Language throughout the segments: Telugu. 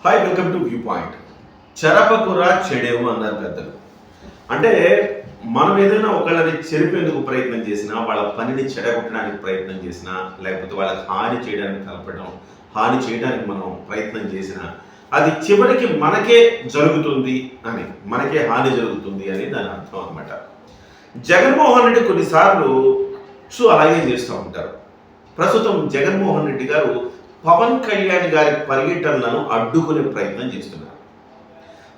Hi, welcome to view point. చెరపకురా చెడేవు అన్నారు పెద్దలు. అంటే మనం ఏదైనా ఒకళ్ళని చెరిపేందుకు ప్రయత్నం చేసినా, వాళ్ళ పనిని చెడగొట్టడానికి ప్రయత్నం చేసినా, లేకపోతే వాళ్ళకి హాని చేయడానికి మనం ప్రయత్నం చేసినా, అది చివరికి మనకే జరుగుతుంది అని, మనకే హాని జరుగుతుంది అని దాని అర్థం అనమాట. జగన్మోహన్ రెడ్డి కొన్నిసార్లు అలాగే చేస్తూ ఉంటారు. ప్రస్తుతం జగన్మోహన్ రెడ్డి గారు పవన్ కళ్యాణ్ గారి పర్యటనలను అడ్డుకునే ప్రయత్నం చేస్తున్నారు.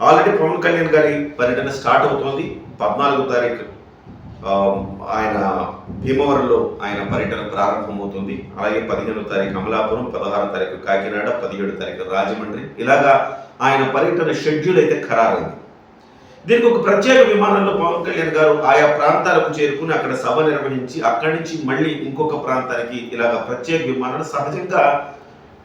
ఆల్రెడీ పవన్ కళ్యాణ్ గారి పర్యటన స్టార్ట్ అవుతోంది. 14వ తారీఖు ఆయన భీమవరంలో ఆయన పర్యటన ప్రారంభమవుతుంది. అలాగే 15వ తారీఖు అమలాపురం, 16వ తారీఖు కాకినాడ, 17వ తారీఖు రాజమండ్రి, ఇలాగా ఆయన పర్యటన షెడ్యూల్ అయితే ఖరారైంది. దీనికి ఒక ప్రత్యేక విమానంలో పవన్ కళ్యాణ్ గారు ఆయా ప్రాంతాలకు చేరుకుని అక్కడ సభ నిర్వహించి అక్కడి నుంచి మళ్ళీ ఇంకొక ప్రాంతానికి ఇలాగ ప్రత్యేక విమానాలు, సహజంగా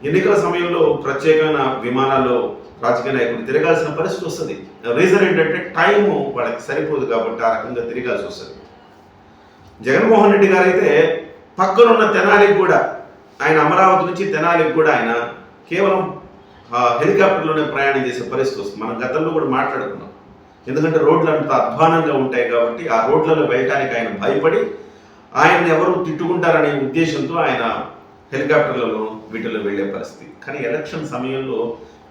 ఎన్నికల సమయంలో ప్రత్యేకమైన విమానాల్లో రాజకీయ నాయకులు తిరగాల్సిన పరిస్థితి వస్తుంది. రీజన్ ఏంటంటే టైము వాళ్ళకి సరిపోదు కాబట్టి ఆ రకంగా తిరగాల్సి వస్తుంది. జగన్మోహన్ రెడ్డి గారు అయితే పక్కనున్న తెనాలికి కూడా, ఆయన అమరావతి నుంచి తెనాలికి కూడా ఆయన కేవలం హెలికాప్టర్లోనే ప్రయాణం చేసే పరిస్థితి వస్తుంది. మనం గతంలో కూడా మాట్లాడుకున్నాం. ఎందుకంటే రోడ్లు అంత అధ్వానంగా ఉంటాయి కాబట్టి ఆ రోడ్లలో వెళ్ళటానికి ఆయన భయపడి, ఆయన్ని ఎవరు తిట్టుకుంటారనే ఉద్దేశంతో ఆయన హెలికాప్టర్లలో వీటిలో వెళ్లే పరిస్థితి. కానీ ఎలక్షన్ సమయంలో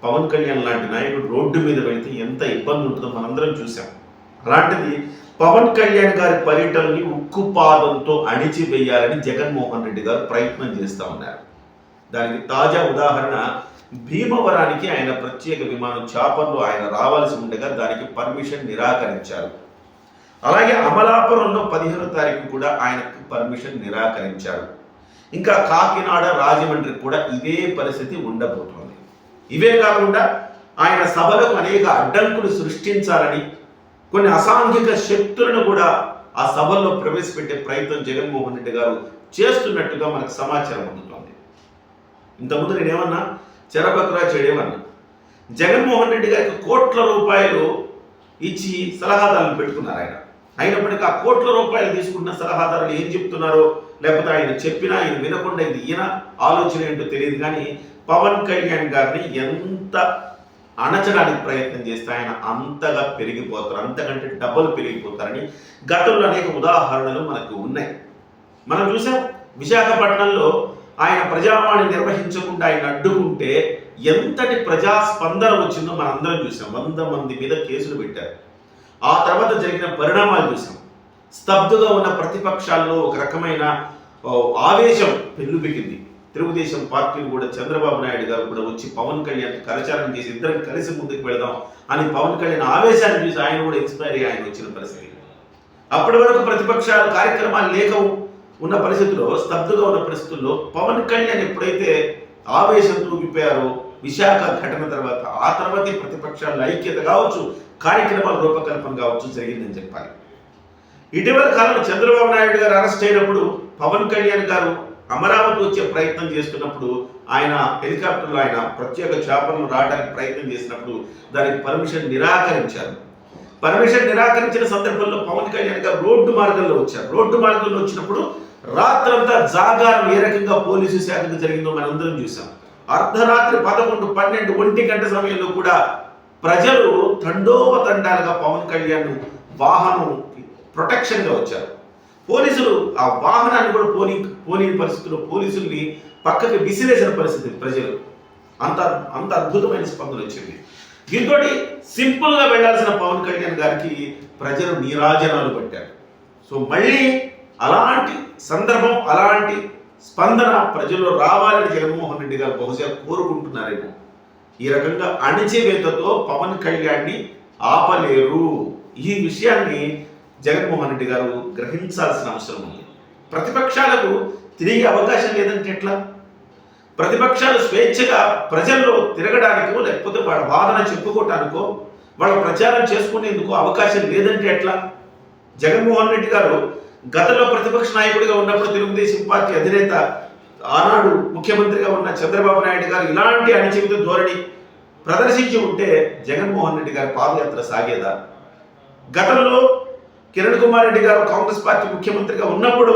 పవన్ కళ్యాణ్ లాంటి నాయకుడు రోడ్డు మీద వెళితే ఎంత ఇబ్బంది ఉంటుందో మనందరం చూసాం. అలాంటిది పవన్ కళ్యాణ్ గారి పర్యటనని ఉక్కుపాదంతో అణిచివేయాలని జగన్మోహన్ రెడ్డి గారు ప్రయత్నం చేస్తూ ఉన్నారు. దానికి తాజా ఉదాహరణ భీమవరానికి ఆయన ప్రత్యేక విమానం చాపర్లో ఆయన రావాల్సి ఉండగా దానికి పర్మిషన్ నిరాకరించారు. అలాగే అమలాపురంలో 15వ తారీఖు కూడా ఆయనకు పర్మిషన్ నిరాకరించారు. ఇంకా కాకినాడ, రాజమండ్రి కూడా ఇదే పరిస్థితి ఉండబోతోంది. ఇవే కాకుండా ఆయన సభలకు అనేక అడ్డంకులు సృష్టించాలని, కొన్ని అసాంఘిక శక్తులను కూడా ఆ సభల్లో ప్రవేశపెట్టే ప్రయత్నం జగన్మోహన్ రెడ్డి గారు చేస్తున్నట్టుగా మనకు సమాచారం అందుతోంది. ఇంతకుముందు నేనేమన్నా, చెరపకురా చెడేమన్నా. జగన్మోహన్ రెడ్డి గారికి కోట్ల రూపాయలు ఇచ్చి సలహాదారులను పెట్టుకున్నారు ఆయన. అయినప్పటికీ ఆ కోట్ల రూపాయలు తీసుకున్న సలహాదారులు ఏం చెప్తున్నారో, లేకపోతే ఆయన చెప్పినా ఆయన వినకుండా ఇది ఈయన ఆలోచన ఏంటో తెలియదు. కానీ పవన్ కళ్యాణ్ గారిని ఎంత అణచడానికి ప్రయత్నం చేస్తే ఆయన అంతగా పెరిగిపోతారు, అంతకంటే డబ్బులు పెరిగిపోతారని గతంలో అనేక ఉదాహరణలు మనకు ఉన్నాయి. మనం చూసాం, విశాఖపట్నంలో ఆయన ప్రజావాణి నిర్వహించకుండా ఆయన అడ్డుకుంటే ఎంతటి ప్రజాస్పందన వచ్చిందో మనందరం చూసాం. 100 మంది మీద కేసులు పెట్టారు. ఆ తర్వాత జరిగిన పరిణామాలు చూసాం. స్తబ్దుగా ఉన్న ప్రతిపక్షాల్లో ఒక రకమైన ఆవేశం పెళ్ళుబికింది. తెలుగుదేశం పార్టీని కూడా చంద్రబాబు నాయుడు గారు కూడా వచ్చి పవన్ కళ్యాణ్ కరచారం చేసి ఇద్దరం కలిసి ముందుకు వెళదాం అని పవన్ కళ్యాణ్ ఆవేశాన్ని చూసి ఆయన కూడా ఇన్స్పైర్ అయ్యి ఆయన వచ్చిన పరిస్థితి. అప్పటి వరకు ప్రతిపక్షాలు కార్యక్రమాలు లేక ఉన్న పరిస్థితుల్లో, స్తబ్దుగా ఉన్న పరిస్థితుల్లో పవన్ కళ్యాణ్ ఎప్పుడైతే ఆవేశంతో ఊగిపోయారో విశాఖ ఘటన తర్వాత, ఆ తర్వాతే ప్రతిపక్షాల ఐక్యత కావచ్చు, కార్యక్రమాల రూపకల్పన కావచ్చు జరిగిందని చెప్పాలి. ఇటీవల కాలంలో చంద్రబాబు నాయుడు గారు అరెస్ట్ అయినప్పుడు పవన్ కళ్యాణ్ గారు అమరావతి వచ్చే ప్రయత్నం చేస్తున్నప్పుడు ఆయన హెలికాప్టర్లో, ఆయన ప్రత్యేక చాపర్లు రావడానికి ప్రయత్నం చేసినప్పుడు దానికి పర్మిషన్ నిరాకరించారు. పర్మిషన్ నిరాకరించిన సందర్భంలో పవన్ కళ్యాణ్ గారు రోడ్డు మార్గంలో వచ్చారు. రోడ్డు మార్గంలో వచ్చినప్పుడు రాత్రంతా జాగారం ఏ రకంగా పోలీసు శాఖకు జరిగిందో మనందరం చూసాం. అర్ధరాత్రి 11, 12, 1 గంట సమయంలో కూడా ప్రజలు తండోపతండాలుగా పవన్ కళ్యాణ్ వాహనం ప్రొటెక్షన్గా వచ్చారు. పోలీసులు ఆ వాహనాన్ని కూడా పోనీ పరిస్థితుల్లో పోలీసుల్ని పక్కకి విసిరేసిన పరిస్థితి. ప్రజలు అంత అద్భుతమైన స్పందన వచ్చింది. దీంతో సింపుల్గా వెళ్లాల్సిన పవన్ కళ్యాణ్ గారికి ప్రజలు నీరాజనాలు పట్టారు. సో మళ్ళీ అలాంటి సందర్భం, అలాంటి స్పందన ప్రజల్లో రావాలని జగన్మోహన్ రెడ్డి గారు బహుశా కోరుకుంటున్నారేమో. ఈ రకంగా అణచివేతతో పవన్ కళ్యాణ్ని ఆపలేరు. ఈ విషయాన్ని జగన్మోహన్ రెడ్డి గారు గ్రహించాల్సిన అవసరం ఉంది. ప్రతిపక్షాలకు తిరిగే అవకాశం లేదంటే ఎట్లా? ప్రతిపక్షాలు స్వేచ్ఛగా ప్రజల్లో తిరగడానికో, లేకపోతే వాళ్ళ వాదన చెప్పుకోవటానికో, వాళ్ళ ప్రచారం చేసుకునేందుకు అవకాశం లేదంటే ఎట్లా? జగన్మోహన్ రెడ్డి గారు గతంలో ప్రతిపక్ష నాయకుడిగా ఉన్నప్పుడు తెలుగుదేశం పార్టీ అధినేత, ఆనాడు ముఖ్యమంత్రిగా ఉన్న చంద్రబాబు నాయుడు గారు ఇలాంటి అణచివేత ధోరణి ప్రదర్శించి ఉంటే జగన్మోహన్ రెడ్డి గారి పాదయాత్ర సాగేదా? గతంలో కిరణ్ కుమార్ రెడ్డి గారు కాంగ్రెస్ పార్టీ ముఖ్యమంత్రిగా ఉన్నప్పుడు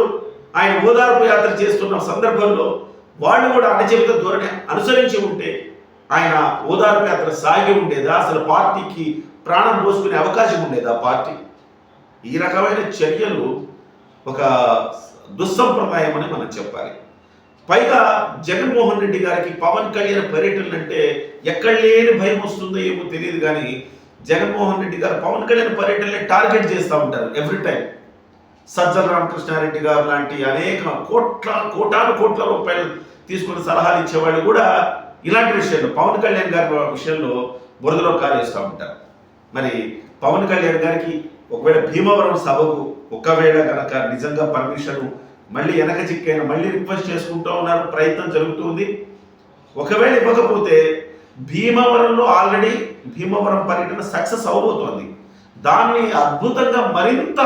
ఆయన ఓదార్పు యాత్ర చేస్తున్న సందర్భంలో వాళ్ళు కూడా అణచివేత ధోరణి అనుసరించి ఉంటే ఆయన ఓదార్పు యాత్ర సాగి ఉండేదా? అసలు పార్టీకి ప్రాణం పోసుకునే అవకాశం ఉండేదా పార్టీ? ఈ రకమైన చర్యలు ఒక దుస్సంప్రదాయం అని మనం చెప్పాలి. పైగా జగన్మోహన్ రెడ్డి గారికి పవన్ కళ్యాణ్ పర్యటనలు అంటే ఎక్కడ లేని భయం వస్తుందో ఏమో తెలియదు, కానీ జగన్మోహన్ రెడ్డి గారు పవన్ కళ్యాణ్ పర్యటనని టార్గెట్ చేస్తూ ఉంటారు ఎవ్రీ టైం. సజ్జల రామకృష్ణారెడ్డి గారు లాంటి అనేక కోటాను కోట్ల రూపాయలు తీసుకుని సలహాలు ఇచ్చేవాళ్ళు కూడా ఇలాంటి విషయంలో పవన్ కళ్యాణ్ గారి విషయంలో బురదలో కాలేస్తూ ఉంటారు. మరి పవన్ కళ్యాణ్ గారికి ఒకవేళ భీమవరం సభకు ఒకవేళ కనుక నిజంగా పర్మిషన్ మళ్ళీ వెనక చిక్కైన మళ్ళీ రిక్వెస్ట్ చేసుకుంటూ ఉన్నారు, ప్రయత్నం జరుగుతుంది. ఒకవేళ ఇవ్వకపోతే భీమవరంలో ఆల్రెడీ భీమవరం పర్యటన సక్సెస్ అవబోతోంది. దాన్ని అద్భుతంగా మరింత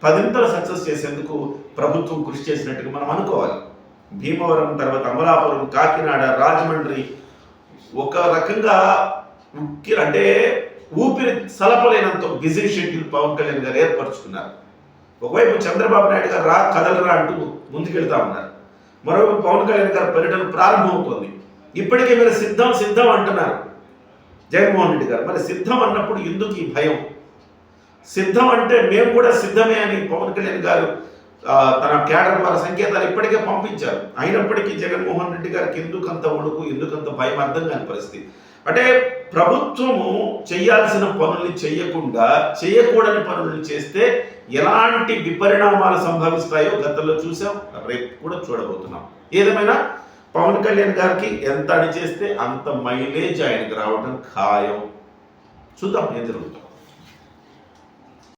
10 సక్సెస్ చేసేందుకు ప్రభుత్వం కృషి చేసినట్టుగా మనం అనుకోవాలి. భీమవరం తర్వాత అమలాపురం, కాకినాడ, రాజమండ్రి ఒక రకంగా అంటే ఊపిరి సలపలేనంత బిజీ షెడ్యూల్ పవన్ కళ్యాణ్ గారు ఏర్పరచుకున్నారు. ఒకవైపు చంద్రబాబు నాయుడు గారు కదలరా అంటూ ముందుకెళ్తా ఉన్నారు, మరోవైపు పవన్ కళ్యాణ్ గారి పర్యటన ప్రారంభమవుతోంది. ఇప్పటికే మీరు సిద్ధం సిద్ధం అంటున్నారు జగన్మోహన్ రెడ్డి గారు. మరి సిద్ధం అన్నప్పుడు ఎందుకు ఈ భయం? సిద్ధం అంటే మేము కూడా సిద్ధమే అని పవన్ కళ్యాణ్ గారు తన క్యాడర్ ద్వారా సంకేతాలు ఇప్పటికే పంపించారు. అయినప్పటికీ జగన్మోహన్ రెడ్డి గారికి ఎందుకంత వణుకు, ఎందుకంత భయం అర్థం కాని పరిస్థితి. అంటే ప్రభుత్వము చేయాల్సిన పనుల్ని చేయకుండా చేయకూడని పనులను చేస్తే ఎలాంటి విపరిణామాలు సంభవిస్తాయో గతంలో చూసాం, రేపు కూడా చూడబోతున్నాం. ఏదేమైనా పవన్ కళ్యాణ్ గారికి ఎంత అని చేస్తే అంత మైలేజ్ ఆయనకు రావడం ఖాయం. చూద్దాం ఏం జరుగుతుంది.